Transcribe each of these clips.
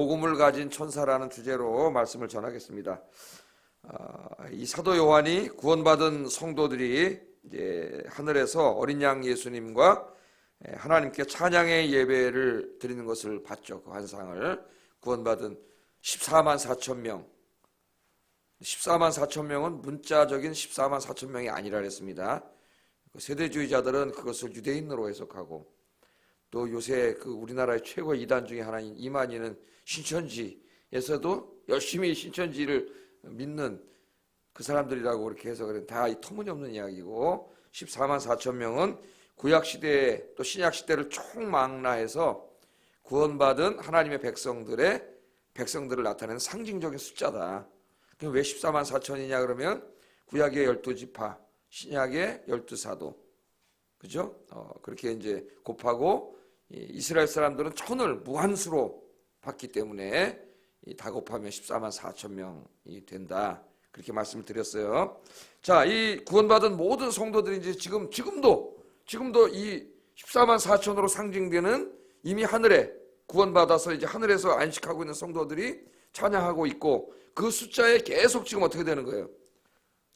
복음을 가진 천사라는 주제로 말씀을 전하겠습니다. 이 사도 요한이 구원받은 성도들이 이제 하늘에서 어린 양 예수님과 하나님께 찬양의 예배를 드리는 것을 봤죠. 그 환상을 구원받은 14만 4천 명. 14만 4천 명은 문자적인 14만 4천 명이 아니라 그랬습니다. 세대주의자들은 그것을 유대인으로 해석하고 또 요새 그 우리나라의 최고 이단 중에 하나인 이만희는 신천지에서도 열심히 신천지를 믿는 그 사람들이라고 그렇게 해석을 다 터무니없는 이야기고 14만 4천 명은 구약시대 또 신약시대를 총망라해서 구원받은 하나님의 백성들을 나타내는 상징적인 숫자다. 그럼 왜 14만 4천이냐 그러면 구약의 12지파, 신약의 12사도 그죠? 그렇게 이제 곱하고 이스라엘 사람들은 천을 무한수로 받기 때문에 다 곱하면 14만 4천 명이 된다. 그렇게 말씀을 드렸어요. 자, 이 구원받은 모든 성도들이 이제 지금도 이 14만 4천으로 상징되는 이미 하늘에 구원받아서 이제 하늘에서 안식하고 있는 성도들이 찬양하고 있고 그 숫자에 계속 지금 어떻게 되는 거예요?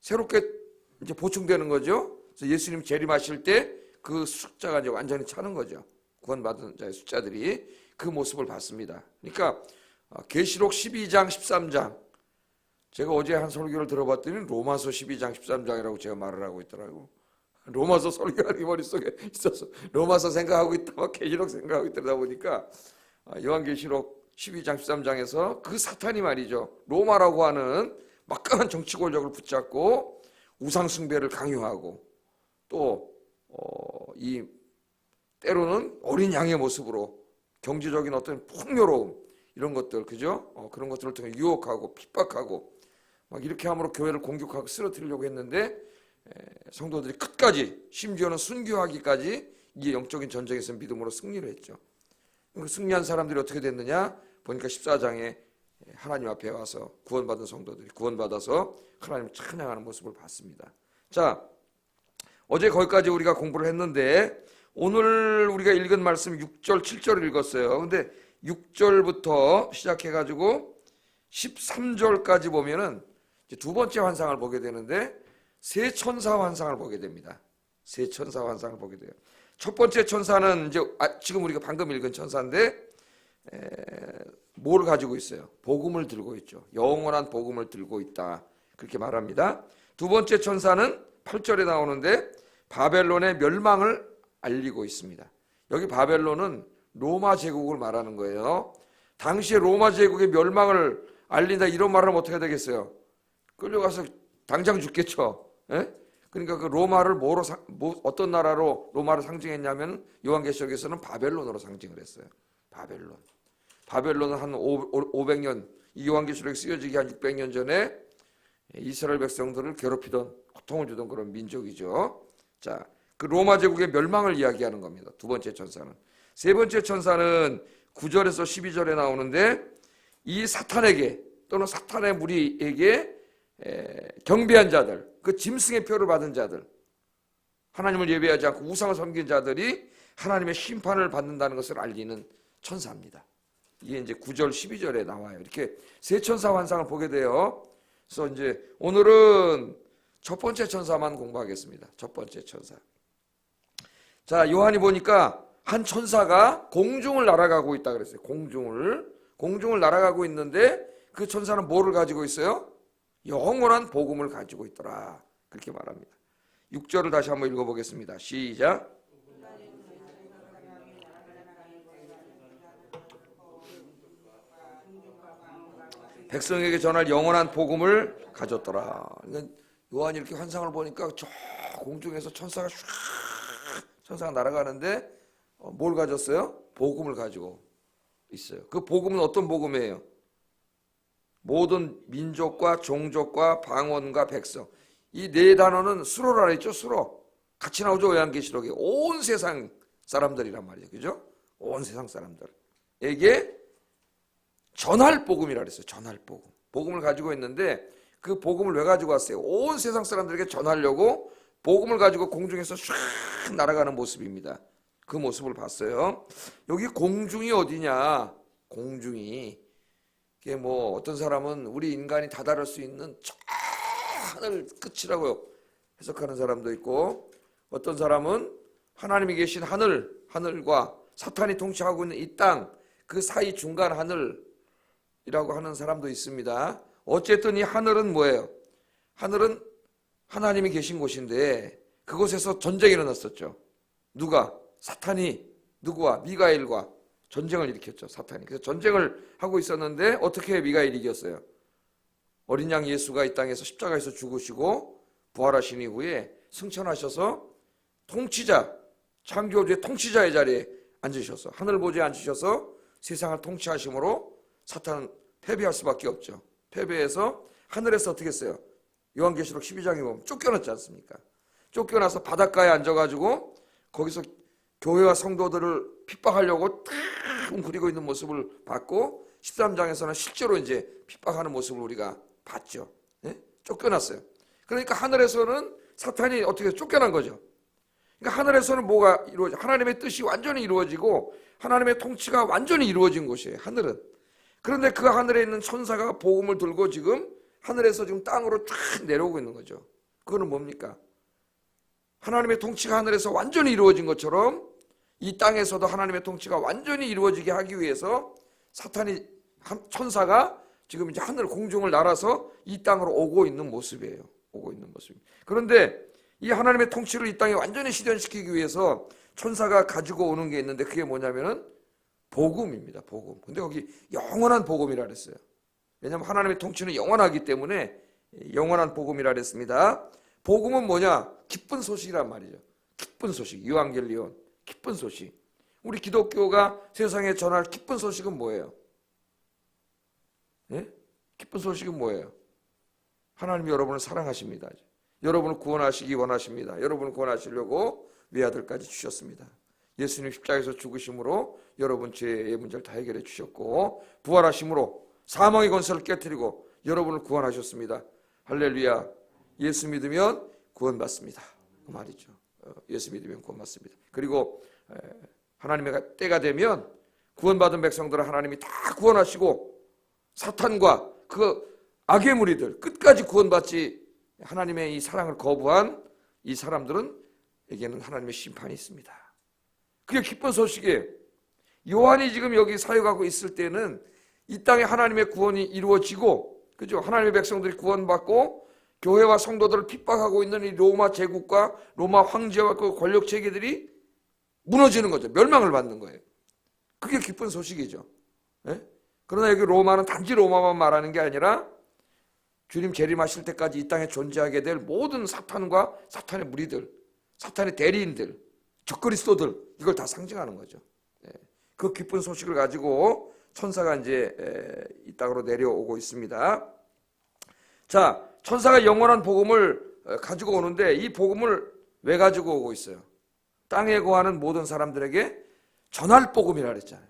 새롭게 이제 보충되는 거죠. 그래서 예수님 재림하실 때 그 숫자가 이제 완전히 차는 거죠. 구원받은 자의 숫자들이 그 모습을 봤습니다. 그러니까 계시록 12장 13장 제가 어제 한 설교를 들어봤더니 로마서 12장 13장이라고 제가 말을 하고 있더라고. 로마서 설교하는 게 머릿속에 있어서 로마서 생각하고 있다가 계시록 생각하고 있다 보니까 요한계시록 12장 13장에서 그 사탄이 말이죠. 로마라고 하는 막강한 정치 권력을 붙잡고 우상 숭배를 강요하고 또 이 때로는 어린 양의 모습으로 경제적인 어떤 풍요로움 이런 것들 그죠? 그런 것들을 통해 유혹하고 핍박하고 막 이렇게 함으로 교회를 공격하고 쓰러뜨리려고 했는데 성도들이 끝까지 심지어는 순교하기까지 이 영적인 전쟁에서 믿음으로 승리를 했죠. 그 승리한 사람들이 어떻게 됐느냐 보니까 14장에 하나님 앞에 와서 구원받은 성도들이 구원받아서 하나님을 찬양하는 모습을 봤습니다. 자, 어제 거기까지 우리가 공부를 했는데 오늘 우리가 읽은 말씀 6절 7절을 읽었어요. 근데 6절부터 시작해가지고 13절까지 보면은 이제 두 번째 환상을 보게 되는데 세 천사 환상을 보게 됩니다. 세 천사 환상을 보게 돼요. 첫 번째 천사는 이제 지금 우리가 방금 읽은 천사인데 뭘 가지고 있어요? 복음을 들고 있죠. 영원한 복음을 들고 있다. 그렇게 말합니다. 두 번째 천사는 8절에 나오는데 바벨론의 멸망을 알리고 있습니다. 여기 바벨론은 로마 제국을 말하는 거예요. 당시에 로마 제국의 멸망을 알린다 이런 말을 하면 어떻게 되겠어요? 끌려가서 당장 죽겠죠. 예? 그러니까 그 로마를 어떤 나라로 로마를 상징했냐면 요한계시록에서는 바벨론으로 상징을 했어요. 바벨론은 한 500년 이 요한계시록에 쓰여지기 한 600년 전에 이스라엘 백성들을 괴롭히던 고통을 주던 그런 민족이죠. 자, 그 로마 제국의 멸망을 이야기하는 겁니다. 두 번째 천사는. 세 번째 천사는 9절에서 12절에 나오는데 이 사탄에게 또는 사탄의 무리에게 경배한 자들, 그 짐승의 표를 받은 자들, 하나님을 예배하지 않고 우상을 섬긴 자들이 하나님의 심판을 받는다는 것을 알리는 천사입니다. 이게 이제 9절, 12절에 나와요. 이렇게 세 천사 환상을 보게 돼요. 그래서 이제 오늘은 첫 번째 천사만 공부하겠습니다. 첫 번째 천사. 자, 요한이 보니까 한 천사가 공중을 날아가고 있다 그랬어요. 공중을 날아가고 있는데 그 천사는 뭐를 가지고 있어요? 영원한 복음을 가지고 있더라. 그렇게 말합니다. 6절을 다시 한번 읽어보겠습니다. 시작. 백성에게 전할 영원한 복음을 가졌더라. 그러니까 요한이 이렇게 환상을 보니까 저 공중에서 천사가 날아가는데 뭘 가졌어요? 복음을 가지고 있어요. 그 복음은 어떤 복음이에요? 모든 민족과 종족과 방언과 백성. 이 네 단어는 수로라 했죠. 수로. 같이 나오죠. 요한계시록에. 온 세상 사람들이란 말이에요. 그죠? 온 세상 사람들에게 전할 복음이라 그랬어요. 전할 복음. 복음을 가지고 있는데 그 복음을 왜 가지고 왔어요? 온 세상 사람들에게 전하려고 복음을 가지고 공중에서 쫙 날아가는 모습입니다. 그 모습을 봤어요. 여기 공중이 어디냐? 공중이 이게 뭐 어떤 사람은 우리 인간이 다다를 수 있는 저 하늘 끝이라고 해석하는 사람도 있고, 어떤 사람은 하나님이 계신 하늘과 사탄이 통치하고 있는 이 땅, 그 사이 중간 하늘이라고 하는 사람도 있습니다. 어쨌든 이 하늘은 뭐예요? 하늘은 하나님이 계신 곳인데 그곳에서 전쟁이 일어났었죠. 누가? 사탄이 누구와? 미가엘과 전쟁을 일으켰죠. 사탄이. 그래서 전쟁을 하고 있었는데 어떻게 미가엘이 이겼어요? 어린 양 예수가 이 땅에서 십자가에서 죽으시고 부활하신 이후에 승천하셔서 통치자, 창조주의 통치자의 자리에 앉으셔서, 하늘 보좌에 앉으셔서 세상을 통치하심으로 사탄은 패배할 수밖에 없죠. 패배해서 하늘에서 어떻게 했어요? 요한계시록 12장에 보면 쫓겨났지 않습니까? 쫓겨나서 바닷가에 앉아가지고 거기서 교회와 성도들을 핍박하려고 탁 웅크리고 있는 모습을 봤고, 13장에서는 실제로 이제 핍박하는 모습을 우리가 봤죠. 예? 쫓겨났어요. 그러니까 하늘에서는 사탄이 어떻게 쫓겨난 거죠. 그러니까 하늘에서는 뭐가 이루어져? 하나님의 뜻이 완전히 이루어지고 하나님의 통치가 완전히 이루어진 곳이에요. 하늘은. 그런데 그 하늘에 있는 천사가 복음을 들고 지금 하늘에서 지금 땅으로 쫙 내려오고 있는 거죠. 그거는 뭡니까? 하나님의 통치가 하늘에서 완전히 이루어진 것처럼 이 땅에서도 하나님의 통치가 완전히 이루어지게 하기 위해서 사탄이, 천사가 지금 이제 하늘 공중을 날아서 이 땅으로 오고 있는 모습이에요. 오고 있는 모습. 그런데 이 하나님의 통치를 이 땅에 완전히 실현시키기 위해서 천사가 가지고 오는 게 있는데 그게 뭐냐면은 복음입니다. 복음. 근데 거기 영원한 복음이라 그랬어요. 왜냐하면 하나님의 통치는 영원하기 때문에 영원한 복음이라 그랬습니다. 복음은 뭐냐? 기쁜 소식이란 말이죠. 기쁜 소식, 유앙겔리온, 기쁜 소식. 우리 기독교가 세상에 전할 기쁜 소식은 뭐예요? 예? 기쁜 소식은 뭐예요? 하나님이 여러분을 사랑하십니다. 여러분을 구원하시기 원하십니다. 여러분을 구원하시려고 외아들까지 주셨습니다. 예수님 십자가에서 죽으심으로 여러분 죄의 문제를 다 해결해 주셨고, 부활하심으로 사망의 권세를 깨뜨리고 여러분을 구원하셨습니다. 할렐루야. 예수 믿으면 구원받습니다. 그 말이죠. 예수 믿으면 구원받습니다. 그리고 하나님의 때가 되면 구원받은 백성들을 하나님이 다 구원하시고 사탄과 그 악의 무리들, 끝까지 구원받지 하나님의 이 사랑을 거부한 이 사람들은에게는 하나님의 심판이 있습니다. 그게 기쁜 소식이에요. 요한이 지금 여기 사역하고 있을 때는 이 땅에 하나님의 구원이 이루어지고, 그죠? 하나님의 백성들이 구원받고 교회와 성도들을 핍박하고 있는 이 로마 제국과 로마 황제와 그 권력 체계들이 무너지는 거죠. 멸망을 받는 거예요. 그게 기쁜 소식이죠. 예? 그러나 여기 로마는 단지 로마만 말하는 게 아니라 주님 재림하실 때까지 이 땅에 존재하게 될 모든 사탄과 사탄의 무리들, 사탄의 대리인들, 적그리스도들, 이걸 다 상징하는 거죠. 그 기쁜 소식을 가지고 천사가 이제 이 땅으로 내려오고 있습니다. 자, 천사가 영원한 복음을 가지고 오는데 이 복음을 왜 가지고 오고 있어요? 땅에 거하는 모든 사람들에게 전할 복음이라 그랬잖아요.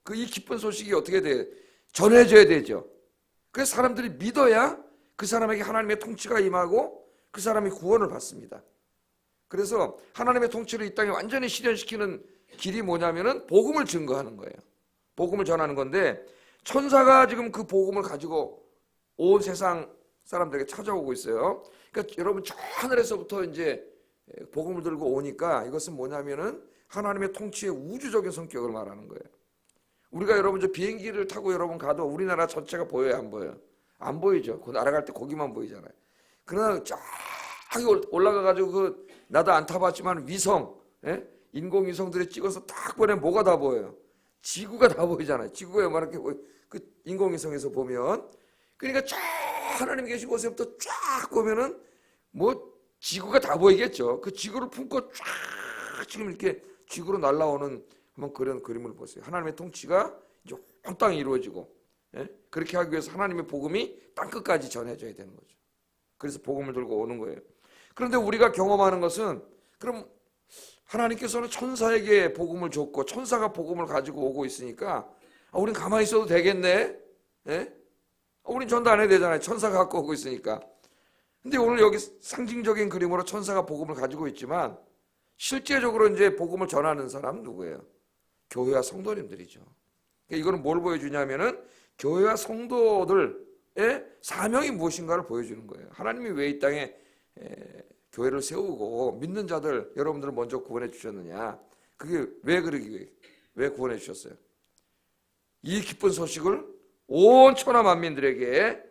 그 이 기쁜 소식이 어떻게 돼요? 전해져야 되죠. 그래서 사람들이 믿어야 그 사람에게 하나님의 통치가 임하고 그 사람이 구원을 받습니다. 그래서 하나님의 통치를 이 땅에 완전히 실현시키는 길이 뭐냐면은 복음을 증거하는 거예요. 복음을 전하는 건데, 천사가 지금 그 복음을 가지고 온 세상 사람들에게 찾아오고 있어요. 그러니까 여러분 저 하늘에서부터 이제 복음을 들고 오니까 이것은 뭐냐면은 하나님의 통치의 우주적인 성격을 말하는 거예요. 우리가 여러분 저 비행기를 타고 여러분 가도 우리나라 전체가 보여요, 안 보여요? 안 보이죠. 그 날아갈 때 거기만 보이잖아요. 그러나 저기 올라가가지고 그 나도 안 타봤지만 위성, 인공위성들이 찍어서 딱 보내면 뭐가 다 보여요? 지구가 다 보이잖아요. 지구가 요만하게 그 인공위성에서 보면, 그러니까 저 하나님 계신 곳에부터 쫙 보면은 뭐 지구가 다 보이겠죠. 그 지구를 품고 쫙 지금 이렇게 지구로 날아오는 한번 그런 그림을 보세요. 하나님의 통치가 이제 온 땅에 이루어지고, 그렇게 하기 위해서 하나님의 복음이 땅 끝까지 전해져야 되는 거죠. 그래서 복음을 들고 오는 거예요. 그런데 우리가 경험하는 것은, 그럼 하나님께서는 천사에게 복음을 줬고 천사가 복음을 가지고 오고 있으니까 우린 가만히 있어도 되겠네. 우린 전도 안 해도 되잖아요. 천사가 갖고 오고 있으니까. 근데 오늘 여기 상징적인 그림으로 천사가 복음을 가지고 있지만 실제적으로 이제 복음을 전하는 사람은 누구예요? 교회와 성도님들이죠. 그러니까 이거는 뭘 보여주냐면은 교회와 성도들의 사명이 무엇인가를 보여주는 거예요. 하나님이 왜 이 땅에 교회를 세우고 믿는 자들 여러분들을 먼저 구원해 주셨느냐. 그게 왜 구원해 주셨어요? 이 기쁜 소식을 온 천하 만민들에게,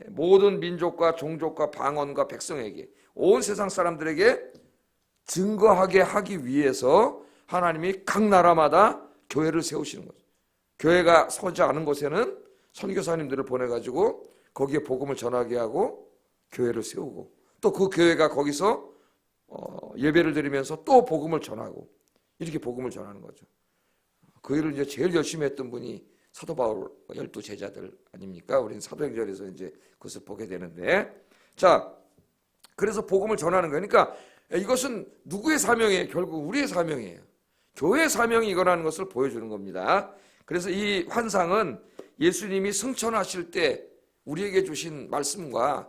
모든 민족과 종족과 방언과 백성에게, 온 세상 사람들에게 증거하게 하기 위해서 하나님이 각 나라마다 교회를 세우시는 거죠. 교회가 서지 않은 곳에는 선교사님들을 보내가지고 거기에 복음을 전하게 하고 교회를 세우고, 또 그 교회가 거기서 예배를 드리면서 또 복음을 전하고, 이렇게 복음을 전하는 거죠. 그 일을 이제 제일 열심히 했던 분이 사도 바울 12 제자들 아닙니까? 우리는 사도행전에서 이제 그것을 보게 되는데, 자, 그래서 복음을 전하는 거니까 이것은 누구의 사명이에요? 결국 우리의 사명이에요. 교회의 사명이 이거라는 것을 보여주는 겁니다. 그래서 이 환상은 예수님이 승천하실 때 우리에게 주신 말씀과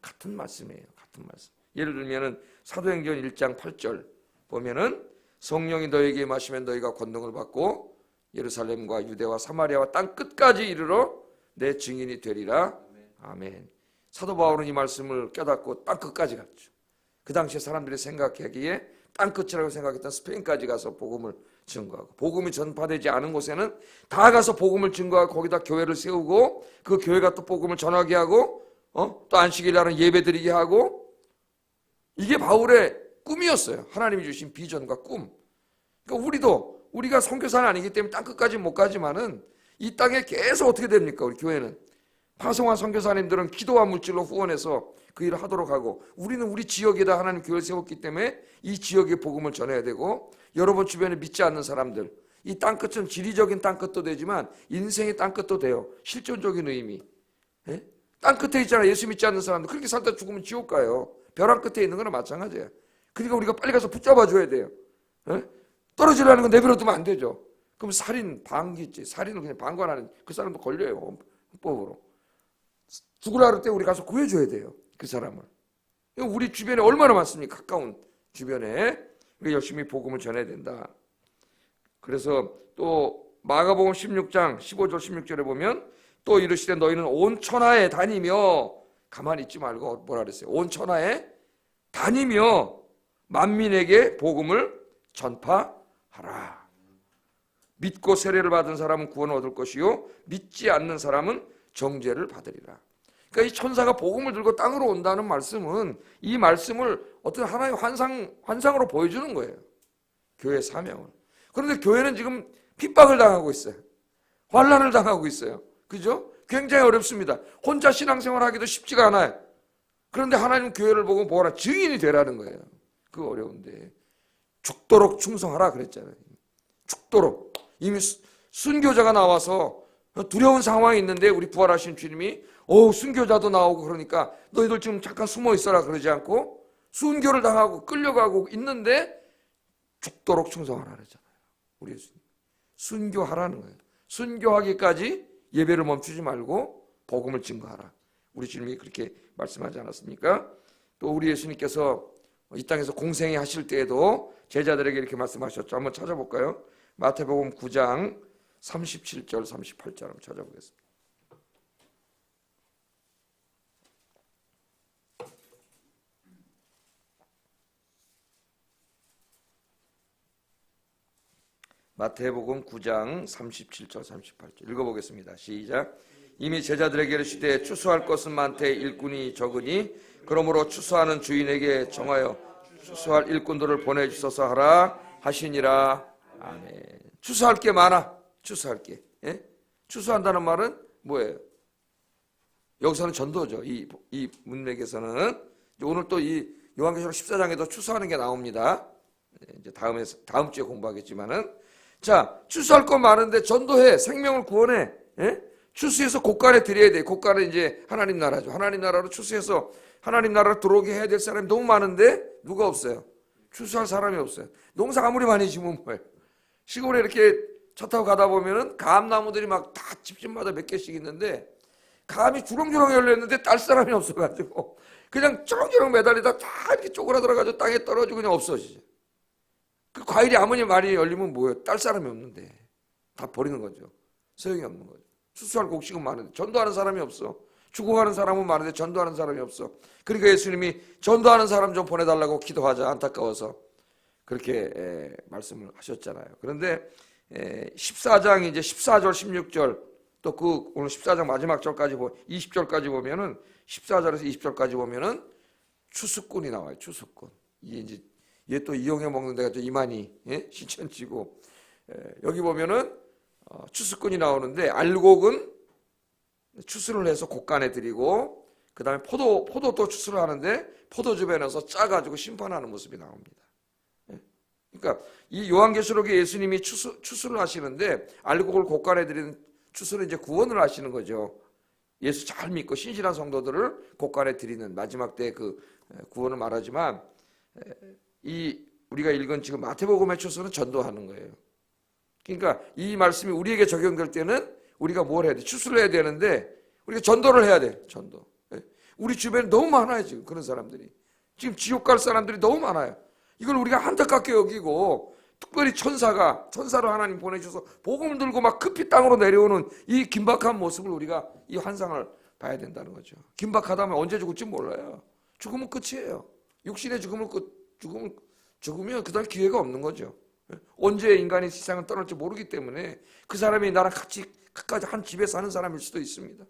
같은 말씀이에요. 같은 말씀. 예를 들면은 사도행전 1장 8절 보면은 성령이 너에게 임하시면 너희가 권능을 받고 예루살렘과 유대와 사마리아와 땅 끝까지 이르러 내 증인이 되리라. 아멘. 사도 바울은 이 말씀을 깨닫고 땅 끝까지 갔죠. 그 당시에 사람들이 생각하기에 땅 끝이라고 생각했던 스페인까지 가서 복음을 증거하고, 복음이 전파되지 않은 곳에는 다 가서 복음을 증거하고 거기다 교회를 세우고 그 교회가 또 복음을 전하게 하고 또 안식일날은 예배드리게 하고, 이게 바울의 꿈이었어요. 하나님이 주신 비전과 꿈. 그러니까 우리가 선교사는 아니기 때문에 땅 끝까지 못 가지만은 이 땅에 계속 어떻게 됩니까? 우리 교회는 파송한 선교사님들은 기도와 물질로 후원해서 그 일을 하도록 하고, 우리는 우리 지역에다 하나님 교회를 세웠기 때문에 이 지역의 복음을 전해야 되고, 여러분 주변에 믿지 않는 사람들, 이 땅끝은 지리적인 땅끝도 되지만 인생의 땅끝도 돼요. 실존적인 의미. 땅끝에 있잖아. 예수 믿지 않는 사람들. 그렇게 살다 죽으면 지옥 가요. 벼랑 끝에 있는 거나 마찬가지예요. 그러니까 우리가 빨리 가서 붙잡아 줘야 돼요. 떨어지려는 건 내버려 두면 안 되죠. 그럼 살인, 방기 있지. 살인을 그냥 방관하는 그 사람도 걸려요. 헌법으로. 죽으라 그럴 때 우리 가서 구해줘야 돼요. 그 사람을. 우리 주변에 얼마나 많습니까? 가까운 주변에. 우리가 열심히 복음을 전해야 된다. 그래서 또 마가복음 16장 15절 16절에 보면 또 이르시되 너희는 온 천하에 다니며, 가만히 있지 말고 뭐라 그랬어요? 온 천하에 다니며 만민에게 복음을 전파하라. 믿고 세례를 받은 사람은 구원을 얻을 것이요 믿지 않는 사람은 정죄를 받으리라. 그러니까 이 천사가 복음을 들고 땅으로 온다는 말씀은 이 말씀을 어떤 하나의 환상으로 보여주는 거예요. 교회 사명을. 그런데 교회는 지금 핍박을 당하고 있어요. 환난을 당하고 있어요. 그죠? 굉장히 어렵습니다. 혼자 신앙생활 하기도 쉽지가 않아요. 그런데 하나님 교회를 보고 뭐라 증인이 되라는 거예요. 그거 어려운데. 죽도록 충성하라 그랬잖아요. 죽도록. 이미 순교자가 나와서 두려운 상황이 있는데 우리 부활하신 주님이 순교자도 나오고 그러니까 너희들 지금 잠깐 숨어 있어라 그러지 않고 순교를 당하고 끌려가고 있는데 죽도록 충성하라 그랬잖아요. 우리 예수님. 순교하라는 거예요. 순교하기까지 예배를 멈추지 말고 복음을 증거하라. 우리 주님이 그렇게 말씀하지 않았습니까? 또 우리 예수님께서 이 땅에서 공생애 하실 때에도 제자들에게 이렇게 말씀하셨죠. 한번 찾아볼까요? 마태복음 9장 37절 38절 한번 찾아보겠습니다. 마태복음 9장 37절 38절 읽어보겠습니다. 시작. 이미 제자들에게 이르시되 추수할 것은 많되 일꾼이 적으니 그러므로 추수하는 주인에게 정하여 추수할 일꾼들을 보내주소서 하라 하시니라. 아멘. 추수할 게 많아. 추수할 게. 추수한다는 말은 뭐예요? 여기서는 전도죠. 이 문맥에서는 오늘 또 이 요한계시록 14장에도 추수하는 게 나옵니다. 이제 다음 주에 공부하겠지만은, 자, 추수할 건 많은데 전도해. 생명을 구원해. 추수해서 곳간에 드려야 돼. 곳간은 이제 하나님 나라죠. 하나님 나라로 추수해서 하나님 나라로 들어오게 해야 될 사람이 너무 많은데 누가 없어요? 추수할 사람이 없어요. 농사 아무리 많이 지면 뭐예요? 시골에 이렇게 차 타고 가다 보면은 감나무들이 막 다 집집마다 몇 개씩 있는데 감이 주렁주렁 열렸는데 딸 사람이 없어가지고 그냥 주렁주렁 매달리다 다 이렇게 쪼그라들어가지고 땅에 떨어지고 그냥 없어지죠. 그 과일이 아무리 많이 열리면 뭐예요? 딸 사람이 없는데 다 버리는 거죠. 소용이 없는 거죠. 추수할 곡식은 많은데 전도하는 사람이 없어. 죽어가는 사람은 많은데 전도하는 사람이 없어. 그러니까 예수님이 전도하는 사람 좀 보내달라고 기도하자, 안타까워서 그렇게 말씀을 하셨잖아요. 그런데 14장 이제 14절 16절 또 그 오늘 14장 마지막 절까지 20절까지 보면은 14절에서 20절까지 보면은 추수꾼이 나와요. 추수꾼. 이게 이제 얘 또 이용해 먹는 데가 또 이만희 신천지고, 여기 보면은 추수꾼이 나오는데 알곡은 추수를 해서 곡간에 드리고, 그 다음에 포도 또 추수를 하는데 포도즙에 넣어서 짜가지고 심판하는 모습이 나옵니다. 그러니까 이 요한계시록에 예수님이 추수를 하시는데 알곡을 곡간에 드리는 추수는 이제 구원을 하시는 거죠. 예수 잘 믿고 신실한 성도들을 곡간에 드리는 마지막 때 그 구원을 말하지만, 이 우리가 읽은 지금 마태복음의 추수는 전도하는 거예요. 그러니까 이 말씀이 우리에게 적용될 때는 우리가 뭘 해야 돼? 추수를 해야 되는데 우리가 전도를 해야 돼. 전도. 우리 주변에 너무 많아요. 지금 그런 사람들이. 지금 지옥 갈 사람들이 너무 많아요. 이걸 우리가 안타깝게 여기고, 특별히 천사로 하나님 보내주셔서 복음을 들고 막 급히 땅으로 내려오는 이 긴박한 모습을 우리가 이 환상을 봐야 된다는 거죠. 긴박하다면 언제 죽을지 몰라요. 죽으면 끝이에요. 육신의 죽으면 그다음 기회가 없는 거죠. 언제 인간이 세상을 떠날지 모르기 때문에 그 사람이 나랑 같이 끝까지 한 집에 사는 사람일 수도 있습니다.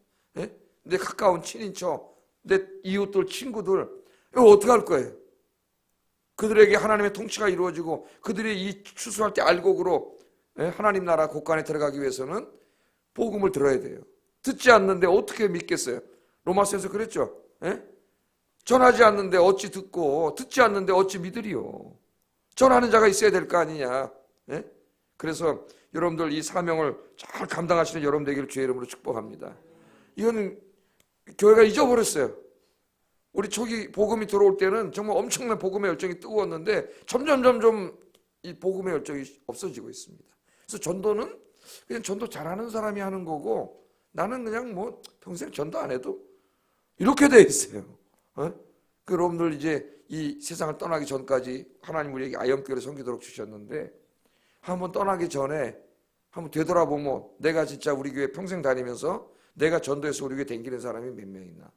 내 가까운 친인척, 내 이웃들, 친구들, 이거 어떻게 할 거예요? 그들에게 하나님의 통치가 이루어지고 그들이 이 추수할 때 알곡으로 하나님 나라 곳간에 들어가기 위해서는 복음을 들어야 돼요. 듣지 않는데 어떻게 믿겠어요? 로마서에서 그랬죠. 전하지 않는데 어찌 듣고, 듣지 않는데 어찌 믿으리요. 전하는 자가 있어야 될 거 아니냐. 그래서 여러분들 이 사명을 잘 감당하시는 여러분 되기를 주의 이름으로 축복합니다. 이거는 교회가 잊어버렸어요. 우리 초기 복음이 들어올 때는 정말 엄청난 복음의 열정이 뜨거웠는데 점점 이 복음의 열정이 없어지고 있습니다. 그래서 전도는 그냥 전도 잘하는 사람이 하는 거고, 나는 그냥 뭐 평생 전도 안 해도 이렇게 돼 있어요. 여러분들 이제 이 세상을 떠나기 전까지 하나님 우리에게 아염교회를 섬기도록 주셨는데, 한번 떠나기 전에 한번 되돌아보면 내가 진짜 우리 교회 평생 다니면서 내가 전도해서 우리 교회 댕기는 사람이 몇 명 있나,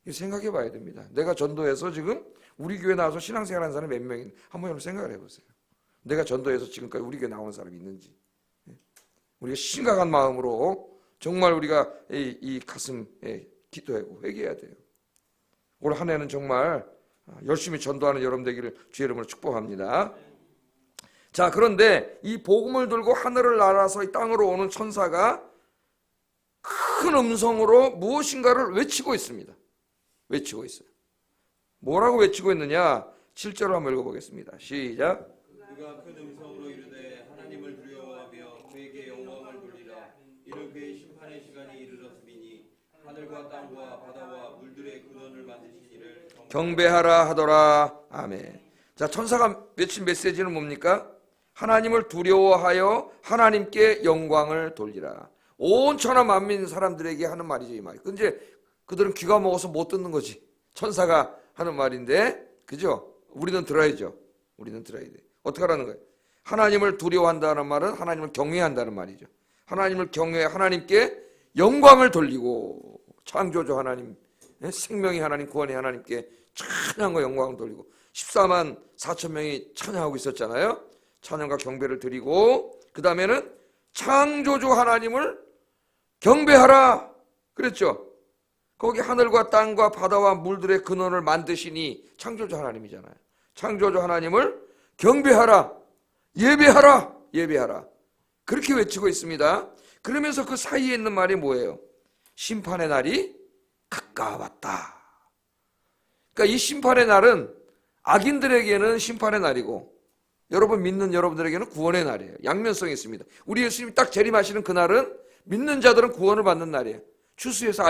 이거 생각해 봐야 됩니다. 내가 전도해서 지금 우리 교회 나와서 신앙생활하는 사람이 몇 명이나 한번 여러분 생각을 해보세요. 내가 전도해서 지금까지 우리 교회 나온 사람이 있는지. 우리가 심각한 마음으로 정말 우리가 이 가슴에 기도하고 회개해야 돼요. 올 한 해는 정말 열심히 전도하는 여러분 되기를 주의 이름으로 축복합니다. 자, 그런데 이 복음을 들고 하늘을 날아서 이 땅으로 오는 천사가 큰 음성으로 무엇인가를 외치고 있습니다. 외치고 있어요. 뭐라고 외치고 있느냐? 7절을 한번 읽어보겠습니다. 시작. 그가 큰 음성으로 이르되 하나님을 두려워하며 그에게 영광을 돌리라. 이는 그의 심판의 시간이 이르렀음이니 하늘과 땅과 바다와 물들의 근원을 만드신 이를 경배하라 하더라. 아멘. 자, 천사가 외친 메시지는 뭡니까? 하나님을 두려워하여 하나님께 영광을 돌리라. 온 천하 만민 사람들에게 하는 말이죠, 이 말. 근데 그들은 귀가 먹어서 못 듣는 거지. 천사가 하는 말인데, 그죠? 우리는 들어야죠. 우리는 들어야 돼. 어떻게 하라는 거예요? 하나님을 두려워한다는 말은 하나님을 경외한다는 말이죠. 하나님을 경외해 하나님께 영광을 돌리고, 창조주 하나님, 생명의 하나님, 구원의 하나님께 찬양과 영광을 돌리고, 14만 4천 명이 찬양하고 있었잖아요. 찬양과 경배를 드리고, 그 다음에는 창조주 하나님을 경배하라 그랬죠. 거기 하늘과 땅과 바다와 물들의 근원을 만드시니 창조주 하나님이잖아요. 창조주 하나님을 경배하라, 예배하라, 예배하라, 그렇게 외치고 있습니다. 그러면서 그 사이에 있는 말이 뭐예요? 심판의 날이 가까웠다. 그러니까 이 심판의 날은 악인들에게는 심판의 날이고, 여러분 믿는 여러분들에게는 구원의 날이에요. 양면성이 있습니다. 우리 예수님이 딱 재림하시는 그날은 믿는 자들은 구원을 받는 날이에요. 추수해서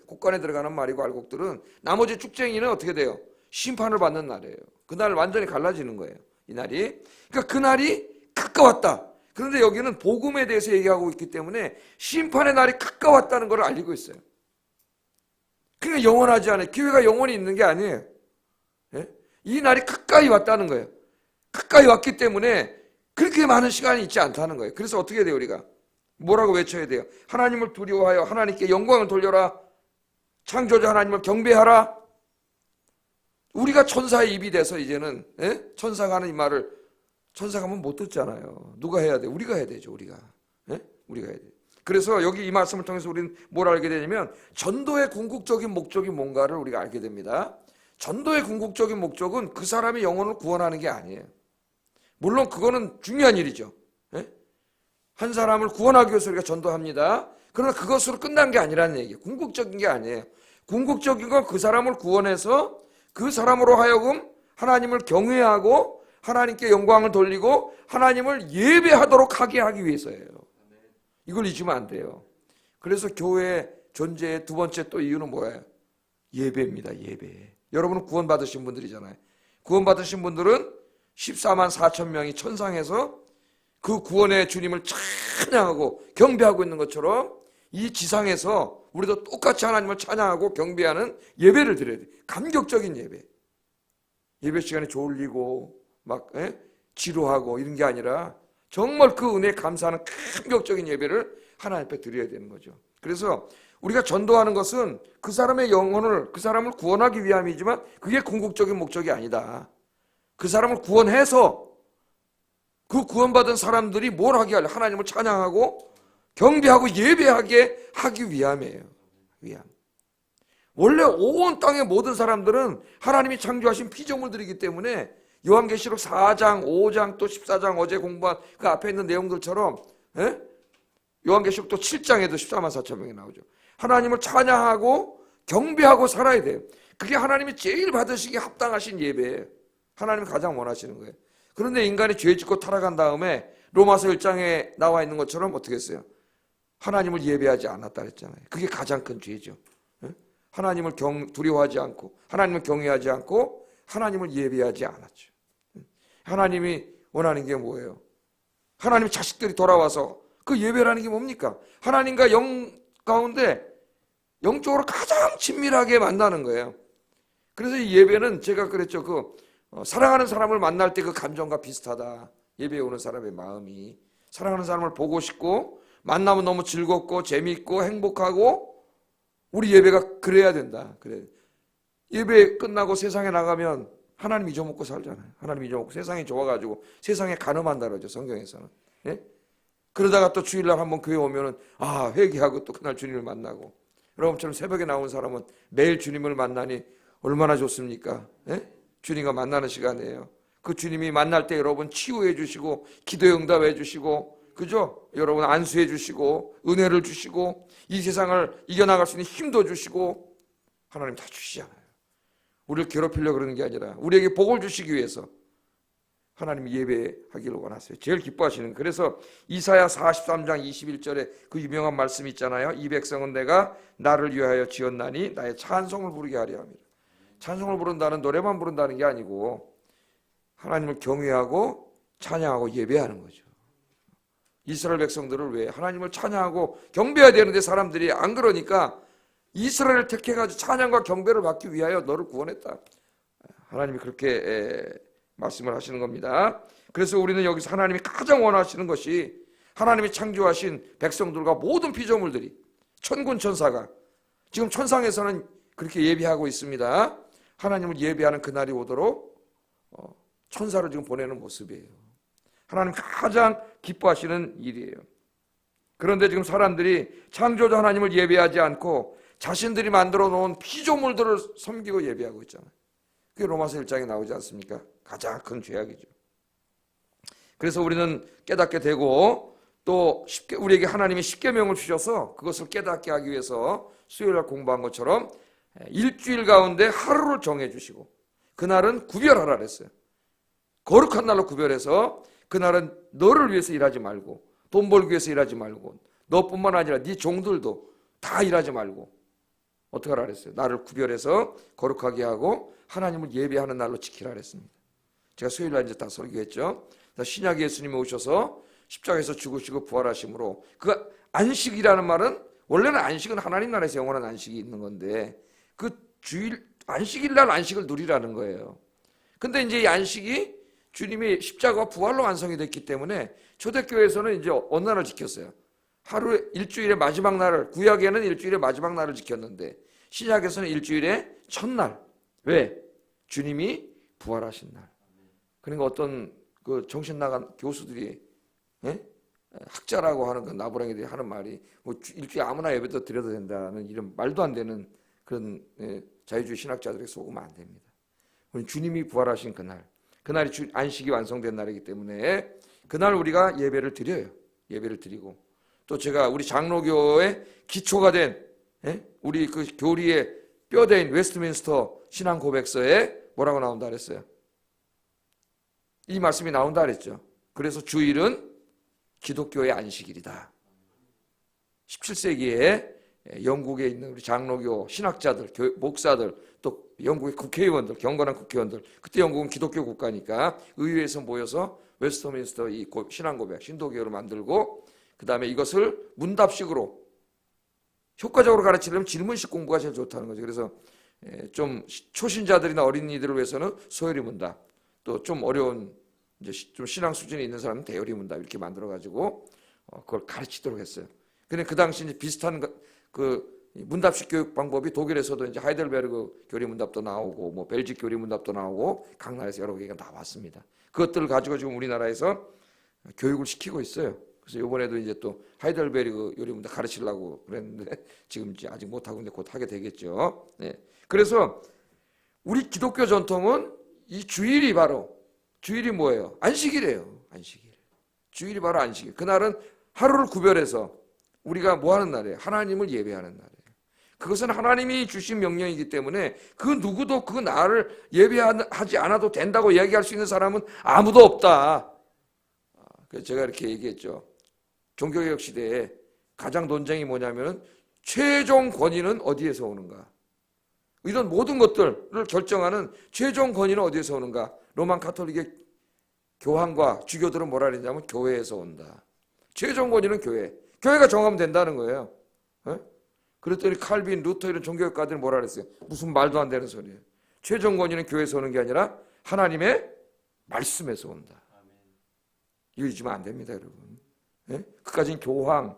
곡간에 들어가는 말이고, 알곡들은, 나머지 쭉쟁이는 어떻게 돼요? 심판을 받는 날이에요. 그날 완전히 갈라지는 거예요, 이 날이. 그러니까 그 날이 가까웠다. 그런데 여기는 복음에 대해서 얘기하고 있기 때문에 심판의 날이 가까웠다는 걸 알리고 있어요. 그러니까 영원하지 않아요. 기회가 영원히 있는 게 아니에요. 이 날이 가까이 왔다는 거예요. 가까이 왔기 때문에 그렇게 많은 시간이 있지 않다는 거예요. 그래서 어떻게 돼요, 우리가? 뭐라고 외쳐야 돼요? 하나님을 두려워하여 하나님께 영광을 돌려라. 창조자 하나님을 경배하라. 우리가 천사의 입이 돼서 이제는 천사가 하는 이 말을 천사가 하면 못 듣잖아요. 누가 해야 돼? 우리가 해야 되죠. 우리가 해야 돼. 그래서 여기 이 말씀을 통해서 우리는 뭘 알게 되냐면 전도의 궁극적인 목적이 뭔가를 우리가 알게 됩니다. 전도의 궁극적인 목적은 그 사람의 영혼을 구원하는 게 아니에요. 물론 그거는 중요한 일이죠. 한 사람을 구원하기 위해서 우리가 전도합니다. 그러나 그것으로 끝난 게 아니라는 얘기예요. 궁극적인 게 아니에요. 궁극적인 건 그 사람을 구원해서 그 사람으로 하여금 하나님을 경외하고 하나님께 영광을 돌리고 하나님을 예배하도록 하기 위해서예요. 이걸 잊으면 안 돼요. 그래서 교회 존재의 두 번째 또 이유는 뭐예요? 예배입니다. 예배. 여러분은 구원받으신 분들이잖아요. 구원받으신 분들은 14만 4천 명이 천상에서 그 구원의 주님을 찬양하고 경배하고 있는 것처럼 이 지상에서 우리도 똑같이 하나님을 찬양하고 경배하는 예배를 드려야 돼요. 감격적인 예배. 예배 시간에 졸리고 막 지루하고 이런 게 아니라 정말 그 은혜에 감사하는 감격적인 예배를 하나님 앞에 드려야 되는 거죠. 그래서 우리가 전도하는 것은 그 사람의 영혼을, 그 사람을 구원하기 위함이지만 그게 궁극적인 목적이 아니다. 그 사람을 구원해서 그 구원받은 사람들이 뭘 하게 하려? 하나님을 찬양하고 경배하고 예배하게 하기 위함이에요. 위함. 원래 온 땅의 모든 사람들은 하나님이 창조하신 피조물들이기 때문에 요한계시록 4장, 5장, 또 14장 어제 공부한 그 앞에 있는 내용들처럼 요한계시록 또 7장에도 14만 4천 명이 나오죠. 하나님을 찬양하고 경배하고 살아야 돼요. 그게 하나님이 제일 받으시기에 합당하신 예배예요. 하나님이 가장 원하시는 거예요. 그런데 인간이 죄 짓고 타락한 다음에 로마서 1장에 나와 있는 것처럼 어떻게 했어요? 하나님을 예배하지 않았다 그랬잖아요. 그게 가장 큰 죄죠. 하나님을 두려워하지 않고 하나님을 경외하지 않고 하나님을 예배하지 않았죠. 하나님이 원하는 게 뭐예요? 하나님 자식들이 돌아와서 그 예배라는 게 뭡니까? 하나님과 영 가운데 영적으로 가장 친밀하게 만나는 거예요. 그래서 이 예배는 제가 그랬죠. 사랑하는 사람을 만날 때 그 감정과 비슷하다. 예배에 오는 사람의 마음이 사랑하는 사람을 보고 싶고 만나면 너무 즐겁고 재미있고 행복하고 우리 예배가 그래야 된다. 그래. 예배 끝나고 세상에 나가면 하나님 잊어먹고 살잖아요. 하나님 잊어먹고 세상이 좋아가지고 세상에 가늠한다 그러죠. 성경에서는. 예? 그러다가 또 주일날 한번 교회 오면은 회개하고 또 그날 주님을 만나고 여러분처럼 새벽에 나온 사람은 매일 주님을 만나니 얼마나 좋습니까? 예? 주님과 만나는 시간이에요. 그 주님이 만날 때 여러분 치유해 주시고 기도 응답해 주시고 그죠? 여러분 안수해 주시고 은혜를 주시고 이 세상을 이겨나갈 수 있는 힘도 주시고 하나님 다 주시잖아요. 우리를 괴롭히려고 그러는 게 아니라 우리에게 복을 주시기 위해서 하나님이 예배하기를 원하세요. 제일 기뻐하시는. 그래서 이사야 43장 21절에 그 유명한 말씀이 있잖아요. 이 백성은 내가 나를 위하여 지었나니 나의 찬송을 부르게 하려 합니다. 찬송을 부른다는 노래만 부른다는 게 아니고 하나님을 경외하고 찬양하고 예배하는 거죠. 이스라엘 백성들을 왜 하나님을 찬양하고 경배해야 되는데 사람들이 안 그러니까 이스라엘을 택해가지고 찬양과 경배를 받기 위하여 너를 구원했다. 하나님이 그렇게 말씀을 하시는 겁니다. 그래서 우리는 여기서 하나님이 가장 원하시는 것이 하나님이 창조하신 백성들과 모든 피조물들이 천군 천사가 지금 천상에서는 그렇게 예배하고 있습니다. 하나님을 예배하는 그날이 오도록 천사를 지금 보내는 모습이에요. 하나님 가장 기뻐하시는 일이에요. 그런데 지금 사람들이 창조자 하나님을 예배하지 않고 자신들이 만들어 놓은 피조물들을 섬기고 예배하고 있잖아요. 그게 로마서 1장에 나오지 않습니까? 가장 큰 죄악이죠. 그래서 우리는 깨닫게 되고 또 우리에게 하나님이 십계명을 주셔서 그것을 깨닫게 하기 위해서 수요일날 공부한 것처럼 일주일 가운데 하루를 정해주시고 그날은 구별하라 그랬어요. 거룩한 날로 구별해서 그날은 너를 위해서 일하지 말고 돈 벌기 위해서 일하지 말고 너뿐만 아니라 네 종들도 다 일하지 말고 어떻게 하라 그랬어요? 나를 구별해서 거룩하게 하고 하나님을 예배하는 날로 지키라 그랬습니다. 제가 수요일날 이제 다 설교했죠. 신약의 예수님이 오셔서 십자가에서 죽으시고 부활하심으로 그 안식이라는 말은 원래는 안식은 하나님 나라에서 영원한 안식이 있는 건데 그 주일 안식일 날 안식을 누리라는 거예요. 근데 이제 이 안식이 주님이 십자가와 부활로 완성이 됐기 때문에 초대교회에서는 이제 어느 날을 지켰어요? 하루에 일주일의 마지막 날을, 구약에는 일주일의 마지막 날을 지켰는데 신약에서는 일주일의 첫날. 왜? 주님이 부활하신 날. 그러니까 어떤 그 정신 나간 교수들이, 예? 학자라고 하는 그 나부랭이들이 하는 말이 뭐 일주일에 아무나 예배도 드려도 된다는 이런 말도 안 되는 그런 자유주의 신학자들에게 속으면 안 됩니다. 주님이 부활하신 그날, 그날이 안식이 완성된 날이기 때문에 그날 우리가 예배를 드려요. 예배를 드리고 또 제가 우리 장로교의 기초가 된 우리 그 교리의 뼈대인 웨스트민스터 신앙 고백서에 뭐라고 나온다 그랬어요? 이 말씀이 나온다 그랬죠. 그래서 주일은 기독교의 안식일이다. 17세기에 영국에 있는 우리 장로교 신학자들, 목사들, 또 영국의 국회의원들, 경건한 국회의원들, 그때 영국은 기독교 국가니까 의회에서 모여서 웨스트민스터 이 신앙 고백, 신도교를 만들고 그 다음에 이것을 문답식으로 효과적으로 가르치려면 질문식 공부가 제일 좋다는 거죠. 그래서 좀 초신자들이나 어린이들을 위해서는 소요리 문답, 또 좀 어려운 이제 좀 신앙 수준이 있는 사람은 대요리 문답 이렇게 만들어 가지고 그걸 가르치도록 했어요. 근데 그 당시 이제 비슷한 그 문답식 교육 방법이 독일에서도 이제 하이델베르그 교리 문답도 나오고 뭐 벨직 교리 문답도 나오고 각 나라에서 여러 개가 나왔습니다. 그것들을 가지고 지금 우리나라에서 교육을 시키고 있어요. 그래서 이번에도 이제 또 하이델베르그 요리 문답 가르치려고 그랬는데 지금 이제 아직 못 하고 있는데 곧 하게 되겠죠. 네. 그래서 우리 기독교 전통은 이 주일이 바로 주일이 뭐예요? 안식일이에요. 안식일. 주일이 바로 안식일. 그날은 하루를 구별해서 우리가 뭐 하는 날이에요? 하나님을 예배하는 날이에요. 그것은 하나님이 주신 명령이기 때문에 그 누구도 그 날을 예배하지 않아도 된다고 이야기할 수 있는 사람은 아무도 없다. 그래서 제가 이렇게 얘기했죠. 종교개혁 시대에 가장 논쟁이 뭐냐면 최종 권위는 어디에서 오는가? 이런 모든 것들을 결정하는 최종 권위는 어디에서 오는가? 로만 가톨릭의 교황과 주교들은 뭐라 그랬냐면 교회에서 온다. 최종 권위는 교회. 교회가 정하면 된다는 거예요. 그랬더니 칼빈, 루터 이런 종교학자들이 뭐라 그랬어요? 무슨 말도 안 되는 소리예요. 최종 권위는 교회에서 오는 게 아니라 하나님의 말씀에서 온다. 이거 잊으면 안 됩니다, 여러분. 그까지는 교황.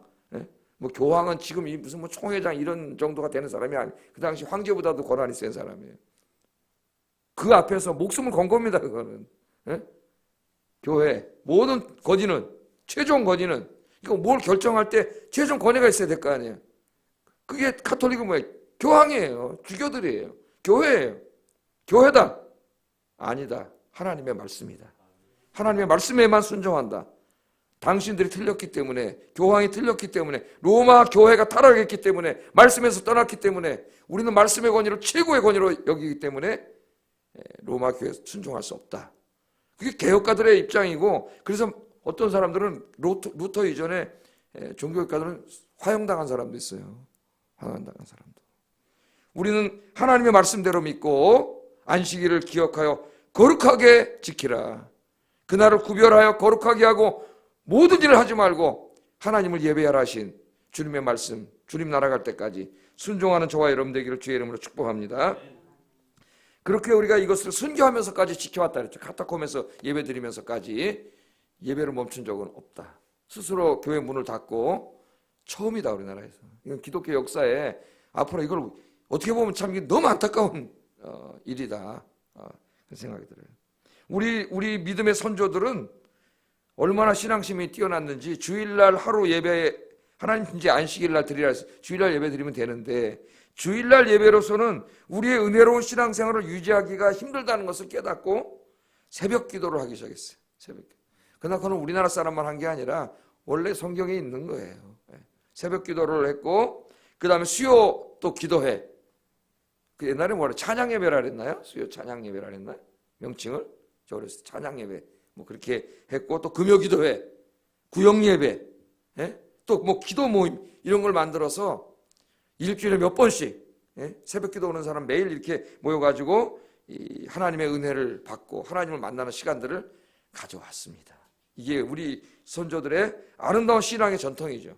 뭐 교황은 지금 무슨 뭐 총회장 이런 정도가 되는 사람이 아니. 그 당시 황제보다도 권한이 센 사람이에요. 그 앞에서 목숨을 건 겁니다, 그거는. 교회 모든 권위는 최종 권위는 이거 뭘 결정할 때 최종 권위가 있어야 될 거 아니에요. 그게 가톨릭은 뭐예요? 교황이에요. 주교들이에요. 교회예요. 교회다. 아니다. 하나님의 말씀이다. 하나님의 말씀에만 순종한다. 당신들이 틀렸기 때문에, 교황이 틀렸기 때문에, 로마 교회가 타락했기 때문에, 말씀에서 떠났기 때문에 우리는 말씀의 권위를 최고의 권위로 여기기 때문에 로마 교회에 순종할 수 없다. 그게 개혁가들의 입장이고, 그래서 어떤 사람들은 루터 이전에 종교학자들은 화형당한 사람도 있어요. 화형당한 사람도. 우리는 하나님의 말씀대로 믿고 안식일을 기억하여 거룩하게 지키라. 그날을 구별하여 거룩하게 하고 모든 일을 하지 말고 하나님을 예배하라 하신 주님의 말씀, 주님 나라 갈 때까지 순종하는 저와 여러분 되기를 주의 이름으로 축복합니다. 그렇게 우리가 이것을 순교하면서까지 지켜왔다 그랬죠. 카타콤에서 예배 드리면서까지 예배를 멈춘 적은 없다. 스스로 교회 문을 닫고 처음이다, 우리나라에서. 이건 기독교 역사에 앞으로 이걸 어떻게 보면 참 너무 안타까운 일이다. 그런 생각이 들어요. 우리 믿음의 선조들은 얼마나 신앙심이 뛰어났는지 주일날 하루 예배, 하나님 이제 안식일날 드리라 해서 주일날 예배 드리면 되는데 주일날 예배로서는 우리의 은혜로운 신앙생활을 유지하기가 힘들다는 것을 깨닫고 새벽 기도를 하기 시작했어요. 새벽 기도. 그러나 그건 우리나라 사람만 한 게 아니라 원래 성경에 있는 거예요. 새벽 기도를 했고 그 다음에 수요 또 기도회. 그 옛날에 뭐라 찬양 예배라 그랬나요? 수요 찬양 예배라 그랬나요? 명칭을? 저 그랬어요. 찬양 예배. 뭐 그렇게 했고 또 금요 기도회, 구역 예배, 또 뭐 기도 모임 이런 걸 만들어서 일주일에 몇 번씩 새벽 기도 오는 사람 매일 이렇게 모여가지고 이 하나님의 은혜를 받고 하나님을 만나는 시간들을 가져왔습니다. 이게 우리 선조들의 아름다운 신앙의 전통이죠.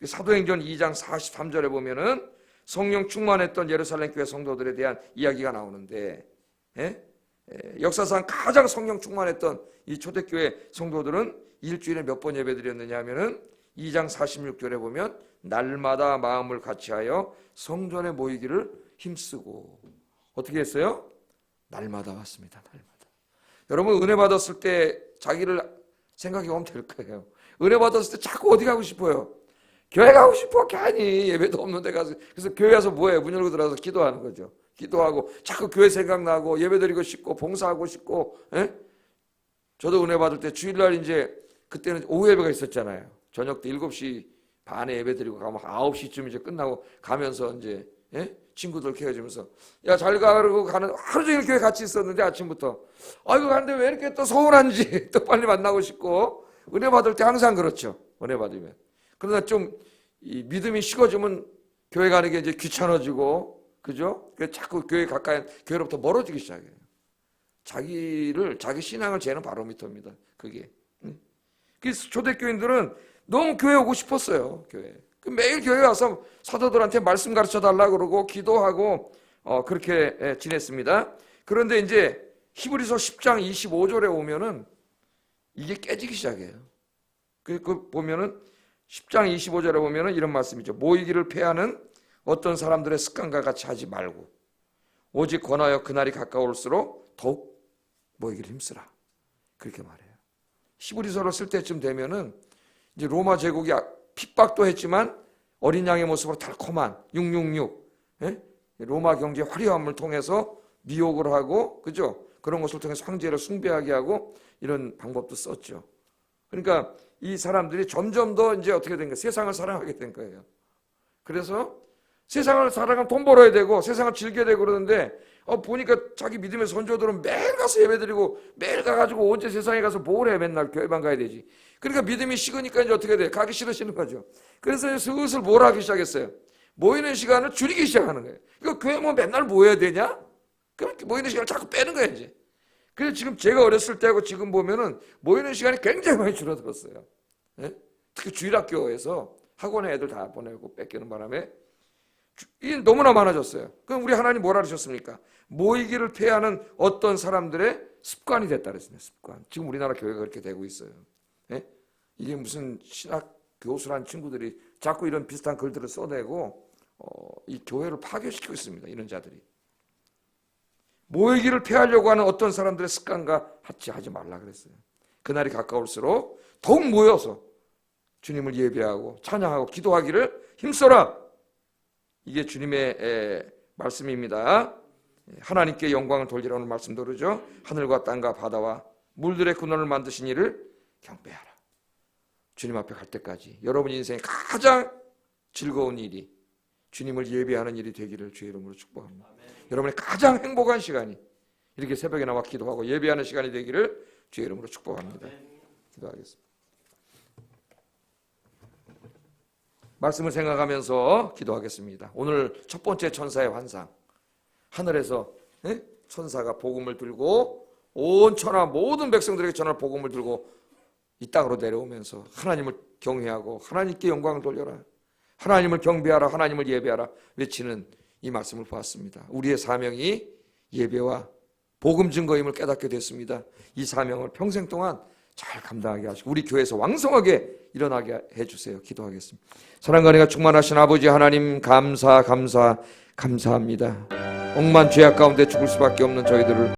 사도행전 2장 43절에 보면은 성령 충만했던 예루살렘 교회 성도들에 대한 이야기가 나오는데 역사상 가장 성령 충만했던 이 초대교회 성도들은 일주일에 몇 번 예배 드렸느냐 하면은 2장 46절에 보면 날마다 마음을 같이하여 성전에 모이기를 힘쓰고, 어떻게 했어요? 날마다 왔습니다. 날마다. 여러분 은혜 받았을 때 자기를 생각해 보면 될 거예요. 은혜 받았을 때 자꾸 어디 가고 싶어요? 교회 가고 싶어. 괜히 예배도 없는 데 가서. 그래서 교회 가서 뭐해요? 문 열고 들어가서 기도하는 거죠. 기도하고 자꾸 교회 생각나고 예배 드리고 싶고 봉사하고 싶고. 에? 저도 은혜 받을 때 주일날 이제 그때는 오후 예배가 있었잖아요. 저녁 때 7시 반에 예배 드리고 가면 9시쯤 이제 끝나고 가면서 이제 친구들 케어주면서 야 잘 가라고 가는, 하루 종일 교회 같이 있었는데 아침부터 아이고 가는데 왜 이렇게 또 서운한지 또 빨리 만나고 싶고. 은혜 받을 때 항상 그렇죠. 은혜 받으면. 그러나 좀 이 믿음이 식어지면 교회 가는 게 이제 귀찮아지고, 그죠? 그래서 자꾸 교회 가까이, 교회로부터 멀어지기 시작해요. 자기 신앙을 재는 바로미터입니다. 그게. 그래서 초대교인들은 너무 교회 오고 싶었어요. 교회. 매일 교회 와서 사도들한테 말씀 가르쳐 달라고 그러고 기도하고 그렇게 지냈습니다. 그런데 이제 히브리서 10장 25절에 오면은 이게 깨지기 시작해요. 그 보면은 10장 25절에 보면은 이런 말씀이죠. 모이기를 패하는 어떤 사람들의 습관과 같이 하지 말고 오직 권하여 그날이 가까울수록 더욱 모이기를 힘쓰라. 그렇게 말해요. 히브리서를 쓸 때쯤 되면은 이제 로마 제국이 핍박도 했지만 어린 양의 모습으로 달콤한 666 로마 경제의 화려함을 통해서 미혹을 하고, 그죠? 그런 것을 통해서 황제를 숭배하게 하고 이런 방법도 썼죠. 그러니까 이 사람들이 점점 더 이제 어떻게 된 거예요? 세상을 사랑하게 된 거예요. 그래서 세상을 사랑하면 돈 벌어야 되고 세상을 즐겨야 되고 그러는데 보니까 자기 믿음의 선조들은 매일 가서 예배드리고 매일 가가지고 언제 세상에 가서 뭘 해? 맨날 교회만 가야 되지. 그러니까 믿음이 식으니까 이제 어떻게 돼? 가기 싫으시는 거죠. 그래서 슬슬 뭘 하기 시작했어요? 모이는 시간을 줄이기 시작하는 거예요. 이거 교회 뭐 맨날 모여야 되냐? 그럼 모이는 시간을 자꾸 빼는 거예요 이제. 그래서 지금 제가 어렸을 때하고 지금 보면은 모이는 시간이 굉장히 많이 줄어들었어요. 특히 주일학교에서 학원에 애들 다 보내고 뺏기는 바람에 이게 너무나 많아졌어요. 그럼 우리 하나님 뭐라 그러셨습니까? 모이기를 패하는 어떤 사람들의 습관이 됐다 그랬습니다. 습관. 지금 우리나라 교회가 그렇게 되고 있어요. 이게 무슨 신학 교수란 친구들이 자꾸 이런 비슷한 글들을 써내고 이 교회를 파괴시키고 있습니다. 이런 자들이. 모이기를 패하려고 하는 어떤 사람들의 습관과 같이 하지 말라 그랬어요. 그날이 가까울수록 더욱 모여서 주님을 예배하고 찬양하고 기도하기를 힘써라. 이게 주님의 말씀입니다. 하나님께 영광을 돌리라는 말씀도 그러죠. 하늘과 땅과 바다와 물들의 근원을 만드신 이를 경배하라. 주님 앞에 갈 때까지 여러분 인생의 가장 즐거운 일이 주님을 예배하는 일이 되기를 주의 이름으로 축복합니다. 여러분의 가장 행복한 시간이 이렇게 새벽에 나와 기도하고 예배하는 시간이 되기를 주의 이름으로 축복합니다. 기도하겠습니다. 말씀을 생각하면서 기도하겠습니다. 오늘 첫 번째 천사의 환상. 하늘에서 천사가 복음을 들고 온 천하 모든 백성들에게 전할 복음을 들고 이 땅으로 내려오면서 하나님을 경외하고 하나님께 영광을 돌려라. 하나님을 경배하라. 하나님을 예배하라. 외치는 이 말씀을 보았습니다. 우리의 사명이 예배와 복음 증거임을 깨닫게 됐습니다. 이 사명을 평생 동안 잘 감당하게 하시고 우리 교회에서 왕성하게 일어나게 해주세요. 기도하겠습니다. 사랑과 은혜가 충만하신 아버지 하나님 감사합니다. 억만 죄악 가운데 죽을 수밖에 없는 저희들을